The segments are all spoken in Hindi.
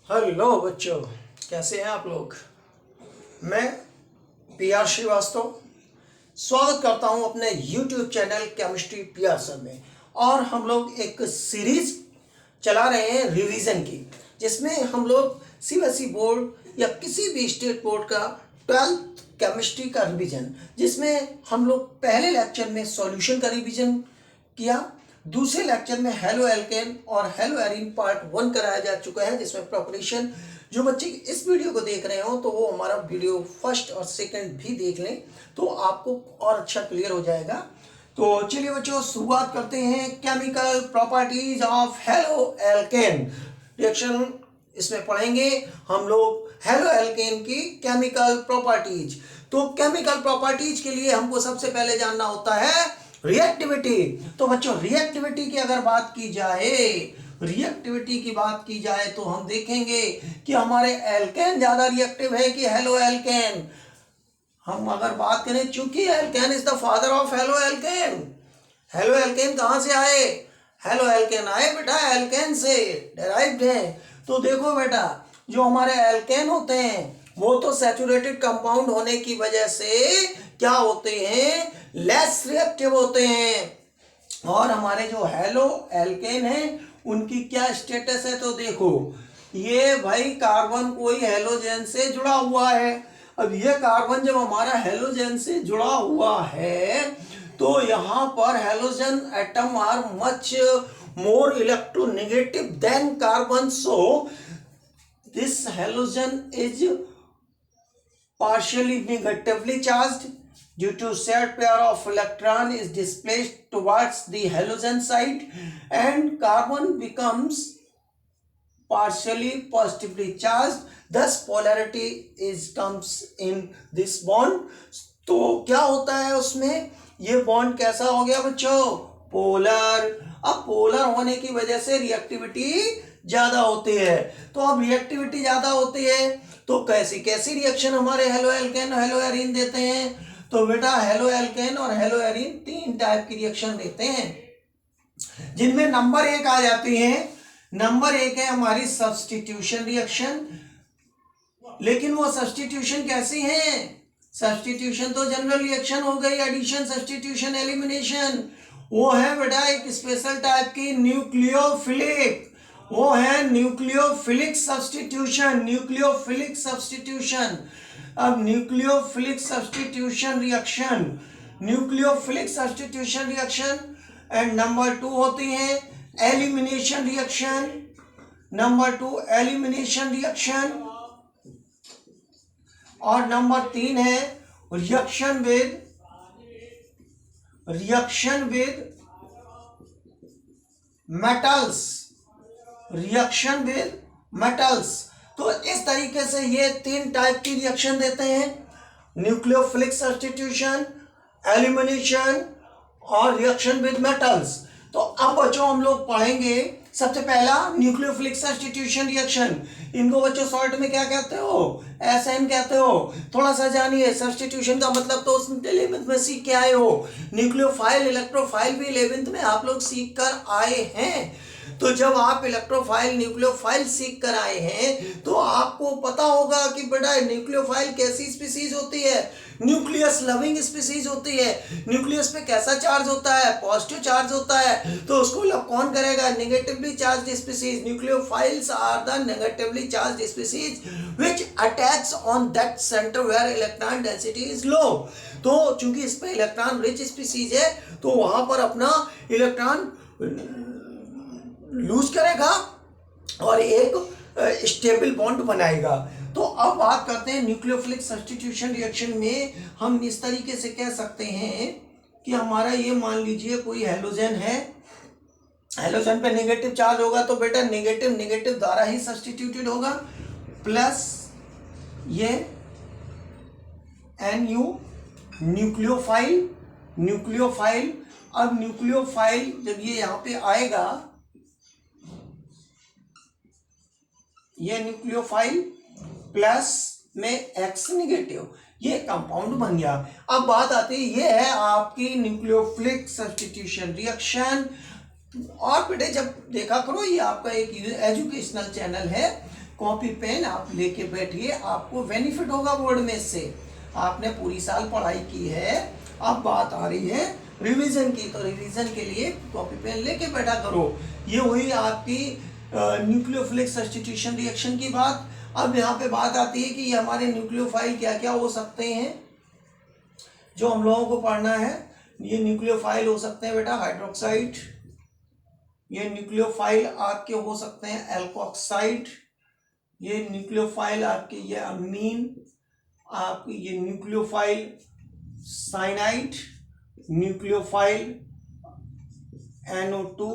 हेलो बच्चों, कैसे हैं आप लोग। मैं पीआर श्रीवास्तव स्वागत करता हूं अपने YouTube channel chemistry PR sir में। और हम लोग एक सीरीज चला रहे हैं रिवीजन की, जिसमें हम लोग सीबीएसई बोर्ड या किसी भी स्टेट बोर्ड का 12th केमिस्ट्री का रिवीजन, जिसमें हम लोग पहले लेक्चर में सॉल्यूशन का रिवीजन किया, दूसरे लेक्चर में हेलो एल्केन और हेलो एरीन पार्ट 1 कराया जा चुका है, जिसमें प्रिपरेशन जो बच्चे इस वीडियो को देख रहे हो तो वो हमारा वीडियो फर्स्ट और सेकंड भी देख लें तो आपको और अच्छा क्लियर हो जाएगा। तो चलिए बच्चों, शुरुआत करते हैं। Chemical properties of halo alkane reaction, इसमें पढ़ेंगे हम लोग हेलो एल्केन की केमिकल प्रॉपर्टीज। तो केमिकल प्रॉपर्टीज के लिए हमको सबसे पहले जानना होता है रिएक्टिविटी। तो बच्चों, रिएक्टिविटी की अगर बात की जाए तो हम देखेंगे कि हमारे एल्केन ज्यादा रिएक्टिव है कि हेलो एल्केन। हम अगर बात करें, चूंकि alkane is the father of haloalkane. Haloalkane कहां से आए? हेलो एल्केन आए बेटा एल्केन से, डेराइव्ड है। तो देखो बेटा, जो हमारे एल्केन होते हैं वो तो सैचुरेटेड कंपाउंड होने की वजह से क्या होते हैं, लेस रिएक्टिव होते हैं। और हमारे जो हेलो एल्केन है उनकी क्या स्टेटस है, तो देखो ये भाई कार्बन कोई हेलोजन से जुड़ा हुआ है। अब ये कार्बन जब हमारा हेलोजन से जुड़ा हुआ है तो यहाँ पर halogen atom are much more electronegative than carbon, so this halogen is partially negatively charged due to shared pair of electron is displaced towards the halogen side and carbon becomes partially positively charged, thus polarity is comes in this bond। तो क्या होता है उसमें, ये बॉन्ड कैसा हो गया बच्चों, पोलर। अब पोलर होने की वजह से रिएक्टिविटी ज्यादा होती है। तो अब रिएक्टिविटी ज्यादा होती है तो कैसी कैसी रिएक्शन हमारे हेलो एल्केन और हेलो एरीन देते हैं, तो बेटा हेलो एल्केन और हेलो एरीन 3 टाइप की रिएक्शन देते हैं, जिनमें नंबर 1 आ जाती है। नंबर 1 है हमारी सब्स्टिट्यूशन रिएक्शन। लेकिन वो सब्स्टिट्यूशन कैसी है? सब्स्टिट्यूशन तो जनरल रिएक्शन हो गई, एडिशन, सब्स्टिट्यूशन, एलिमिनेशन। वो है बेटा एक स्पेशल टाइप की न्यूक्लियोफिलिक, वो है न्यूक्लियोफिलिक सब्स्टिट्यूशन। Nucleophilic substitution. अब nucleophilic substitution reaction, nucleophilic substitution reaction. And number 2 होती है elimination reaction. Number 2 elimination reaction. और नंबर 3 है reaction with metals, reaction with metals. तो इस तरीके से ये 3 टाइप की रिएक्शन देते हैं, न्यूक्लियोफिलिक सब्स्टिट्यूशन, एलिमिनेशन और रिएक्शन विद मेटल्स। तो अब बच्चों हम लोग पढ़ेंगे सबसे पहला न्यूक्लियोफिलिक सब्स्टिट्यूशन रिएक्शन। इनको बच्चों शॉर्ट में क्या कहते हो, एसएन कहते हो। थोड़ा सा जानिए, सब्स्टिट्यूशन का मतलब तो 11th में सीख के आए हो। न्यूक्लियोफाइल इलेक्ट्रोफाइल भी 11th में आप लोग सीख कर आए हैं। तो जब आप इलेक्ट्रोफाइल न्यूक्लियोफाइल सीख कर आए हैं तो आपको पता होगा कि बेटा न्यूक्लियोफाइल कैसी स्पीसीज होती है, न्यूक्लियस लविंग स्पीसीज होती है। न्यूक्लियस पे कैसा चार्ज होता है, पॉजिटिव चार्ज होता है, तो उसको लव कौन करेगा, negatively charged species. Nucleophiles are the negatively charged species which attacks on that centre where electron density is low. तो चूंकि इस पे इलेक्ट्रॉन रिच स्पीसीज है तो वहां पर अपना इलेक्ट्रॉन लूज करेगा और एक स्टेबल बॉन्ड बनाएगा। तो अब बात करते हैं न्यूक्लियोफिलिक सब्स्टिट्यूशन रिएक्शन में। हम इस तरीके से कह सकते हैं कि हमारा ये मान लीजिए कोई हेलोजन है, हेलोजन पे नेगेटिव चार्ज होगा तो बेटा नेगेटिव नेगेटिव द्वारा ही सब्स्टिट्यूटेड होगा, प्लस ये NU न्यूक्लियोफाइल। अब न्यूक्लियोफाइल जब ये यहां पे आएगा, ये न्यूक्लियोफाइल प्लस में X नेगेटिव, ये कंपाउंड बन गया। अब बात आती है, ये है आपकी न्यूक्लियोफिलिक सब्स्टिट्यूशन रिएक्शन। और बेटे जब देखा करो, ये आपका एक एजुकेशनल चैनल है कॉपी पेन आप लेके बैठिए, आपको बेनिफिट होगा बोर्ड में इससे। आपने पूरी साल पढ़ाई की है, अब बात आ रही है रिवीजन की, तो रिवीजन के लिए कॉपी पेन लेके बैठा करो। ये हुई आपकी न्यूक्लियोफिलिक सब्स्टिट्यूशन रिएक्शन की बात। अब यहाँ पे बात आती है कि ये हमारे न्यूक्लियोफाइल क्या क्या हो सकते हैं जो हम लोगों को पढ़ना है। ये न्यूक्लियोफाइल हो सकते हैं बेटा हाइड्रोक्साइड, ये न्यूक्लियोफाइल आपके हो सकते हैं एल्कोक्साइड, ये न्यूक्लियोफाइल आपके ये अमीन, आपके ये nucleophile cyanide, nucleophile NO2,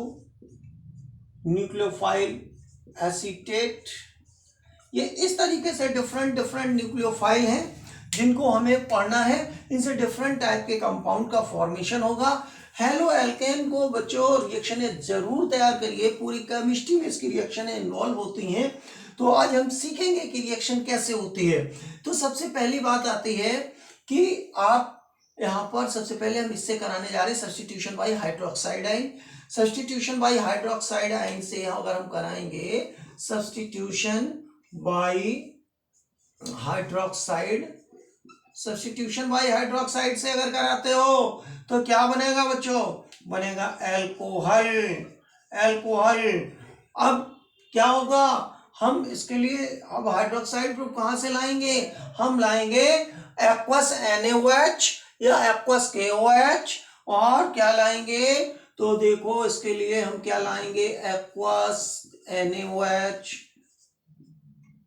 nucleophile acetate. ये इस तरीके से डिफरेंट न्यूक्लियोफाइल हैं जिनको हमें पढ़ना है। इनसे डिफरेंट टाइप के कंपाउंड का फॉर्मेशन होगा। हेलो एल्केन को बच्चों रिएक्शनें जरूर तैयार करिए, पूरी केमिस्ट्री में इसकी रिएक्शनें इन्वॉल्व होती हैं। तो आज हम सीखेंगे कि रिएक्शन कैसे होती है। तो सबसे पहली बात आती है कि आप यहाँ पर सबसे पहले हम इससे कराने जा रहे हैं substitution by hydroxide ion. Substitution by hydroxide ion से अगर हम कराएंगे substitution by hydroxide, substitution by hydroxide से अगर कराते हो तो क्या बनेगा बच्चों, बनेगा एल्कोहल। एल्कोहल अब क्या होगा, हम इसके लिए अब हाइड्रोक्साइड ग्रुप कहां से लाएंगे, हम लाएंगे एक्वस NaOH या एक्वस KOH, और क्या लाएंगे तो देखो इसके लिए हम क्या लाएंगे aqueous NaOH,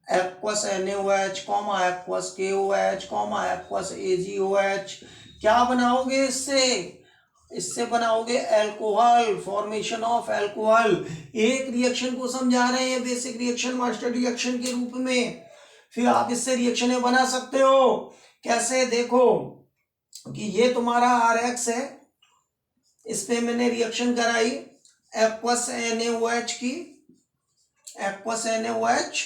aqueous NaOH comma aqueous KOH comma aqueous AgOH। क्या बनाओगे इससे, इससे बनाओगे अल्कोहल, फॉर्मेशन ऑफ अल्कोहल। एक रिएक्शन को समझा रहे हैं बेसिक रिएक्शन मास्टर रिएक्शन के रूप में, फिर आप इससे रिएक्शनें बना सकते हो। कैसे, देखो कि ये तुम्हारा RX है, इस पे मैंने रिएक्शन कराई एक्वस NaOH की, एक्वस NaOH,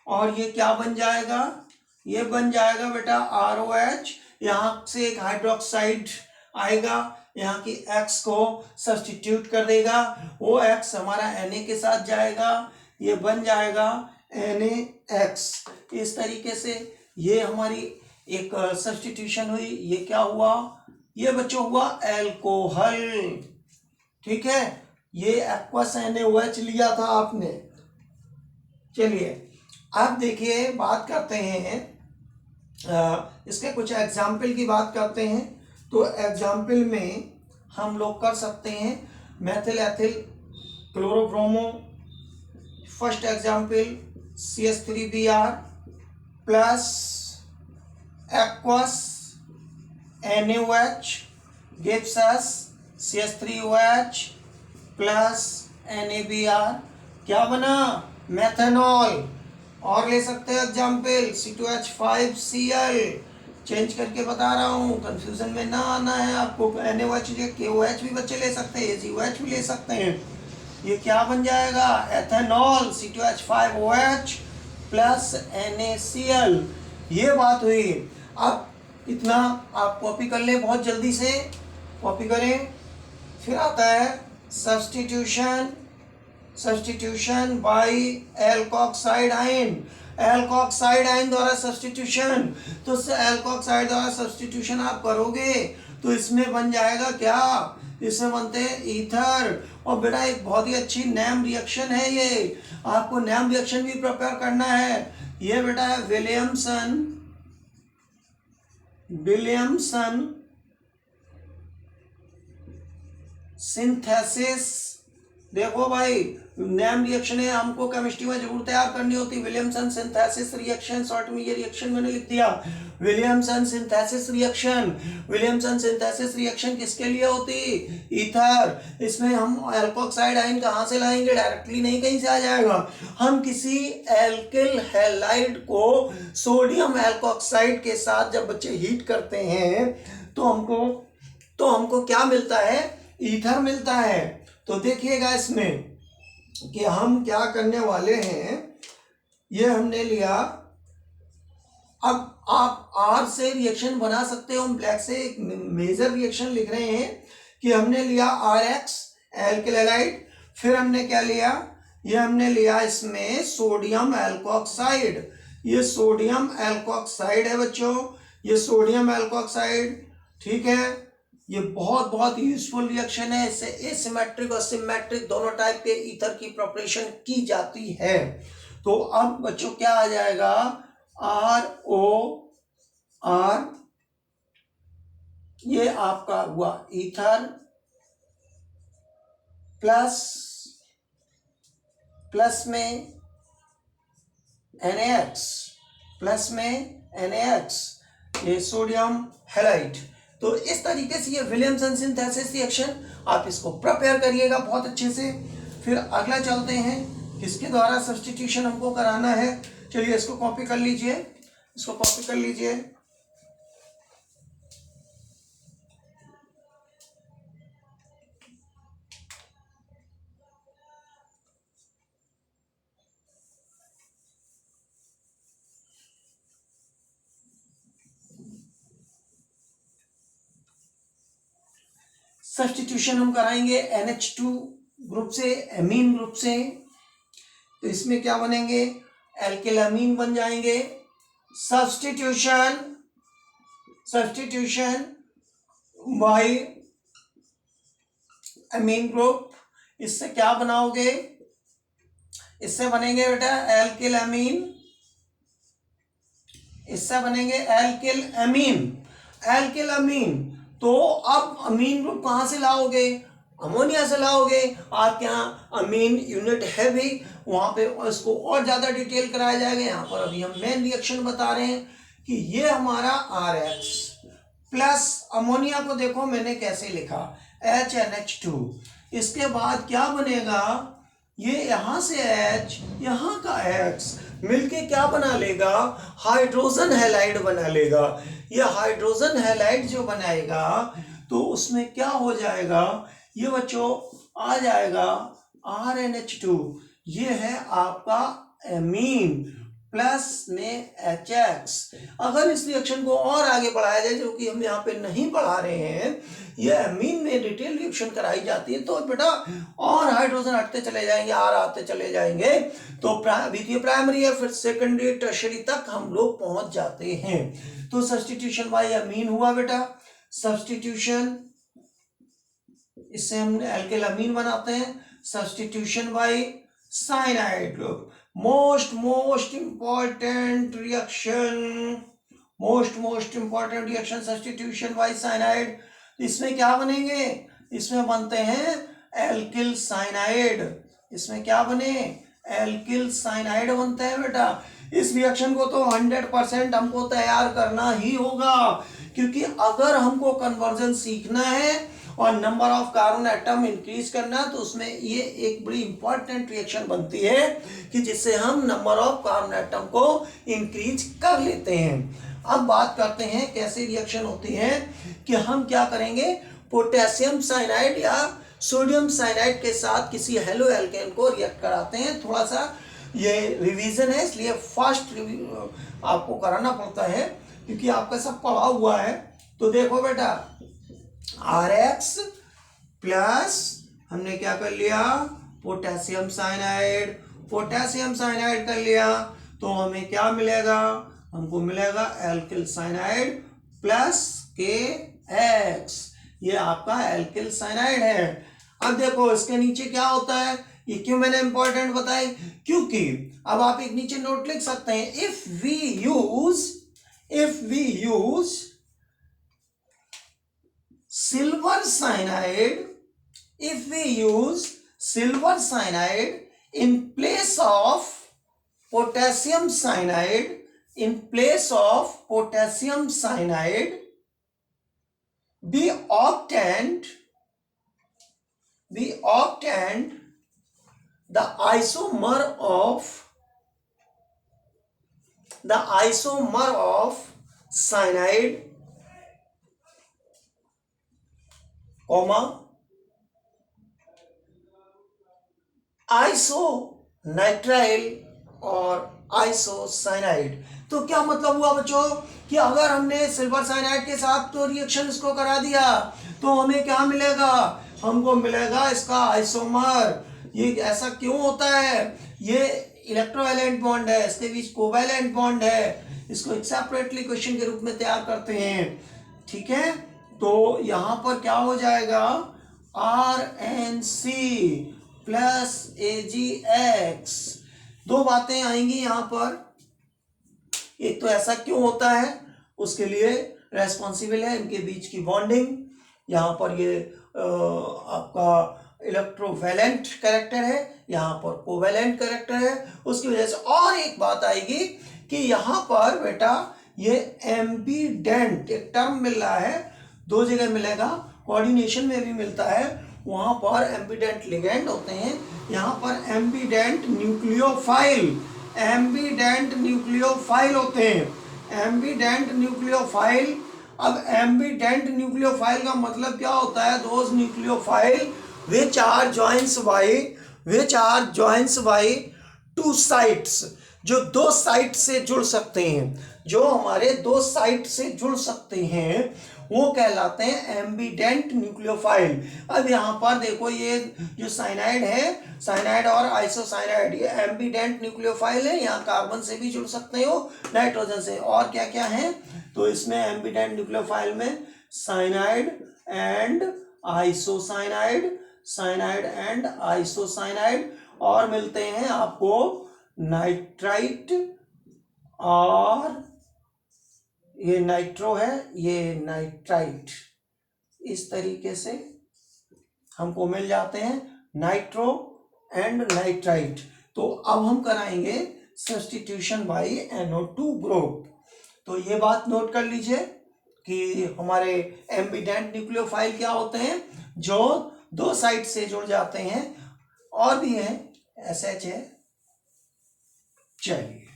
और ये क्या बन जाएगा, ये बन जाएगा बेटा ROH। यहाँ से एक हाइड्रोक्साइड आएगा, यहाँ की X को सब्स्टिट्यूट कर देगा, वो X हमारा Na के साथ जाएगा, ये बन जाएगा NaX। इस तरीके से ये हमारी एक सब्स्टिट्यूशन हुई। ये क्या हुआ, ये बच्चों हुआ एल्कोहल। ठीक है, ये एक्वस NaOH लिया था आपने। चलिए अब देखिए बात करते हैं इसके कुछ एग्जाम्पल की बात करते हैं। तो एग्जाम्पल में हम लोग कर सकते हैं methyl ethyl chlorobromo. First example CH3Br plus aqueous NaOH gives us CH3OH plus NaBr। क्या बना, मेथेनॉल। और ले सकते हैं एग्जाम्पल C2H5Cl, चेंज करके बता रहा हूँ, कंफ्यूजन में ना आना है आपको। NaOH KOH भी बच्चे ले सकते हैं, AgOH भी ले सकते हैं। ये क्या बन जाएगा, एथेनॉल C2H5OH प्लस NaCl। ये बात हुई। अब इतना आप कॉपी कर लें, बहुत जल्दी से कॉपी करें। फिर आता है substitution by alkoxide ion. Alkoxide ion द्वारा सब्स्टिट्यूशन, तो एल्कोक्साइड द्वारा सब्स्टिट्यूशन आप करोगे तो इसमें बन जाएगा क्या, इसमें बनते हैं ईथर। और बेटा एक बहुत ही अच्छी नैम रिएक्शन है ये, आपको नैम रिएक्शन भी प्रिपेयर करना है। ये बेटा है विलियमसन सिंथेसिस। देखो भाई नैम रिएक्शन है, हमको केमिस्ट्री में जरूर तैयार करनी होती है। विलियमसन सिंथेसिस रिएक्शन, शॉर्ट में ये रिएक्शन मैंने लिख दिया, Williamson synthesis reaction. Williamson synthesis reaction किसके लिए होती, ईथर। इसमें हम एल्कोक्साइड आयन कहाँ से लाएंगे, डायरेक्टली नहीं कहीं से आ जाएगा। हम किसी एल्किल हैलाइड को सोडियम एल्कोक्साइड के साथ जब बच्चे हीट करते हैं तो हमको क्या मिलता है, ईथर मिलता है। तो देखिएगा इसमें कि हम क्या करने वाले हैं, ये हमने लिया। अब आप R से रिएक्शन बना सकते हो, हम ब्लैक से एक मेजर रिएक्शन लिख रहे हैं कि हमने लिया RX एल्किल हैलाइड, फिर हमने क्या लिया ये हमने लिया इसमें सोडियम एल्कोक्साइड, ये सोडियम एल्कोक्साइड है बच्चों, ये सोडियम एल्कोक्साइड, ठीक है। ये बहुत बहुत यूजफुल रिएक्शन है, इससे एसिमेट्रिक और सिमेट्रिक दोनों टाइप के ईथर की प्रिपरेशन की जाती है। तो अब बच्चों क्या आ जाएगा, ROR, ये आपका हुआ ईथर प्लस में NaX, प्लस में NaX, ये सोडियम हैलाइड। तो इस तरीके से ये विलियमसन सिंथेसिस रिएक्शन, आप इसको प्रिपेयर करिएगा बहुत अच्छे से। फिर अगला चलते हैं, किसके द्वारा सब्स्टिट्यूशन हमको कराना है। चलिए इसको कॉपी कर लीजिए, इसको कॉपी कर लीजिए। सब्स्टिट्यूशन हम कराएंगे NH2 ग्रुप से एमीन ग्रुप से। तो इसमें क्या बनेंगे, एल्किलामीन बन जाएंगे। सब्स्टिट्यूशन बाय एमीन ग्रुप, इससे क्या बनाओगे, इससे बनेंगे बेटा एल्किल अमीन, इससे बनेंगे एल्किल अमीन। तो अब अमीन ग्रुप कहां से लाओगे, अमोनिया से लाओगे। आपके यहाँ अमीन यूनिट है भी, वहां पे इसको और ज्यादा डिटेल कराया जाएगा। यहाँ पर अभी हम मेन रिएक्शन बता रहे हैं कि ये हमारा RH प्लस अमोनिया को देखो मैंने कैसे लिखा HNH2। इसके बाद क्या बनेगा, ये यहां से H, यहां का X मिलके क्या बना लेगा, हाइड्रोजन हैलाइड बना लेगा। ये हाइड्रोजन हैलाइड जो बनाएगा तो उसमें क्या हो जाएगा, ये बच्चों आ जाएगा RNH2, ये है आपका एमीन प्लस में HX। अगर इस रिएक्शन को और आगे बढ़ाया जाए, जो कि हम यहाँ पे नहीं बढ़ा रहे हैं, ये एमीन में डिटेल रिएक्शन कराई जाती है, तो बेटा और हाइड्रोजन हटते चले जाएंगे, R आते चले जाएंगे। तो द्वितीय प्राइमरी है, फिर सेकेंडरी टर्शियरी तक हम लोग पहुंच जाते हैं। तो सब्स्टिट्यूशन बाय अमीन हुआ बेटा, सब्स्टिट्यूशन, इससे हम एल्किल अमीन बनाते हैं। Substitution bye cyanide group, most important reaction substitution bye cyanide. इसमें क्या बनेंगे, इसमें बनते हैं एल्किल साइनाइड। इसमें क्या बने, एल्किल साइनाइड बनते हैं बेटा। इस रिएक्शन को तो 100% हमको तैयार करना ही होगा, क्योंकि अगर हमको कन्वर्जन सीखना है और number of carbon atom increase करना, तो उसमें ये एक बड़ी इंपॉर्टेंट रिएक्शन बनती है कि जिससे हम नंबर ऑफ कार्बन एटम को इंक्रीज कर लेते हैं। अब बात करते हैं कैसे रिएक्शन होती है, कि हम क्या करेंगे, पोटेशियम साइनाइड या सोडियम साइनाइड के साथ किसी हेलो एल्केन को रिएक्ट कराते हैं। थोड़ा सा ये रिवीजन है, इसलिए फास्ट आपको कराना पड़ता है, क्योंकि आपका सब पढ़ा हुआ है। तो देखो बेटा, RX प्लस हमने क्या कर लिया, पोटेशियम साइनाइड कर लिया, तो हमें क्या मिलेगा, हमको मिलेगा एल्किल साइनाइड प्लस KX। ये आपका एल्किल साइनाइड है। अब देखो इसके नीचे क्या होता है, ये क्यों मैंने इंपॉर्टेंट बताई, क्योंकि अब आप एक नीचे नोट लिख सकते हैं, if we use silver cyanide, if we use silver cyanide in place of potassium cyanide, we obtained the isomer of cyanide, आइसोनाइट्राइल और आइसोसाइनाइड। तो क्या मतलब हुआ बच्चों, कि अगर हमने सिल्वर साइनाइड के साथ तो रिएक्शन इसको करा दिया, तो हमें क्या मिलेगा, हमको मिलेगा इसका आइसोमर। ये ऐसा क्यों होता है? ये इलेक्ट्रोवैलेंट बॉन्ड है, इसके बीच कोवैलेंट बॉन्ड है, इसको एक सेपरेटली क्वेश्चन के रूप में तैयार करते हैं, ठीक है। तो यहाँ पर क्या हो जाएगा, RNC प्लस AgX, दो बातें आएंगी यहाँ पर। एक तो ऐसा क्यों होता है उसके लिए रेस्पॉन्सिबल है इनके बीच की बॉन्डिंग, यहाँ पर ये आपका इलेक्ट्रोवैलेंट कैरेक्टर है, यहाँ पर कोवैलेंट कैरेक्टर है, उसकी वजह से। और एक बात आएगी कि यहाँ पर बेटा ये एम्बीडेंट एक टर्म मिल रहा है, दो जगह मिलेगा, कोऑर्डिनेशन में भी मिलता है, वहाँ पर एम्बीडेंट लिगेंड होते हैं, यहाँ पर एम्बीडेंट न्यूक्लियोफाइल, एम्बीडेंट न्यूक्लियोफाइल होते हैं, एम्बीडेंट न्यूक्लियोफाइल। अब एम्बीडेंट न्यूक्लियोफाइल का मतलब क्या होता है? Those nucleophile which are joins by two sites, जो दो साइट से जुड़ सकते हैं, जो हमारे दो साइट से जुड़ सकते हैं वो कहलाते हैं एम्बीडेंट न्यूक्लियोफाइल। अब यहाँ पर देखो ये जो साइनाइड है, साइनाइड और आइसोसाइनाइड, ये एम्बीडेंट न्यूक्लियोफाइल है, यहाँ कार्बन से भी जुड़ सकते हो, नाइट्रोजन से, और क्या क्या है। तो इसमें एम्बीडेंट न्यूक्लियोफाइल में cyanide and isocyanide, cyanide and isocyanide, और मिलते हैं आपको नाइट्राइट, और ये नाइट्रो है, ये नाइट्राइट, इस तरीके से हमको मिल जाते हैं नाइट्रो एंड नाइट्राइट। तो अब हम कराएंगे सब्स्टिट्यूशन बाय NO2 ग्रुप। तो ये बात नोट कर लीजिए कि हमारे एम्बीडेंट न्यूक्लियोफाइल क्या होते हैं? जो दो साइड से जुड़ जाते हैं, और भी है SH है। चलिए,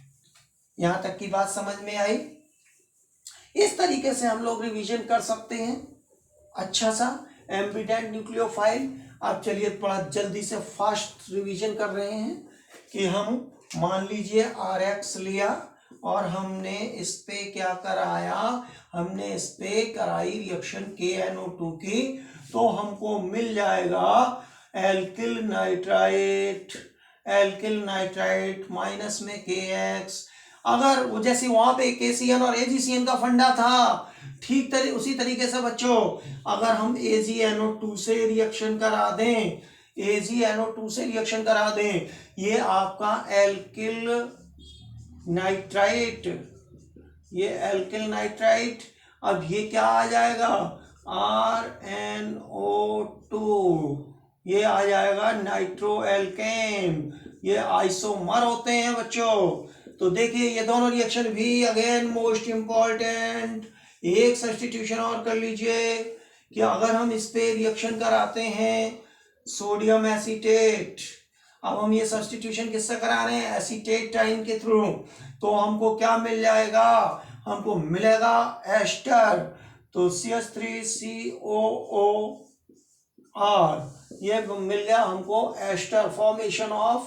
यहां तक की बात समझ में आई। इस तरीके से हम लोग रिवीजन कर सकते हैं अच्छा सा एम्बीडेंट न्यूक्लियोफाइल। अब चलिए थोड़ा जल्दी से फास्ट रिवीजन कर रहे हैं कि हम मान लीजिए RX लिया और हमने इस पे क्या कराया, हमने इस पे कराई रिएक्शन KNO2 की, तो हमको मिल जाएगा alkyl nitrite, alkyl nitrite minus में KX। अगर वो जैसे वहां पे KCN और AgCN का फंडा था, ठीक उसी तरीके से बच्चों अगर हम AgNO2 से रिएक्शन करा दें, AgNO2 से रिएक्शन करा दें, ये आपका एल्किल नाइट्राइट, ये एल्किल नाइट्राइट, अब ये क्या आ जाएगा RNO2, ये आ जाएगा नाइट्रो एल्केन, ये आइसोमर होते हैं बच्चों। तो देखिए ये दोनों रिएक्शन भी अगेन मोस्ट इंपॉर्टेंट। एक सब्स्टिट्यूशन और कर लीजिए कि अगर हम इस पे रिएक्शन कराते हैं सोडियम एसीटेट, अब हम ये सब्स्टिट्यूशन किससे करा रहे हैं? एसीटेट टाइम के थ्रू, तो हमको क्या मिल जाएगा? हमको मिलेगा एस्टर, तो CH3COOR, ये मिल गया हमको एस्टर, फॉर्मेशन ऑफ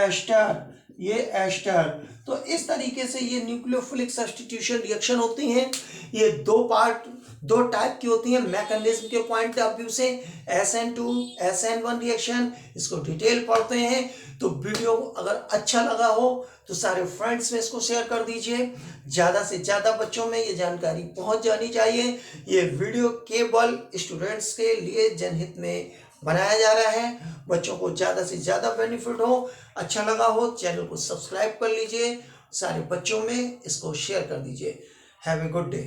एस्टर, ये एस्टर। तो इस तरीके से ये न्यूक्लियोफिलिक सब्स्टिट्यूशन रिएक्शन होती हैं। ये दो टाइप की होती हैं मैकेनिज्म के पॉइंट ऑफ व्यू से, SN2 SN1 रिएक्शन, इसको डिटेल पढ़ते हैं। तो वीडियो अगर अच्छा लगा हो तो सारे फ्रेंड्स में इसको शेयर कर दीजिए, ज़्यादा से ज़्यादा बच्चों में ये जानकारी पहुंच जानी चाहिए। ये वीडियो केवल स्टूडेंट्स के लिए जनहित में बनाया जा रहा है, बच्चों को ज़्यादा से ज़्यादा बेनिफिट हो। अच्छा लगा हो चैनल को सब्सक्राइब कर लीजिए, सारे बच्चों में इसको शेयर कर दीजिए। Have a good day.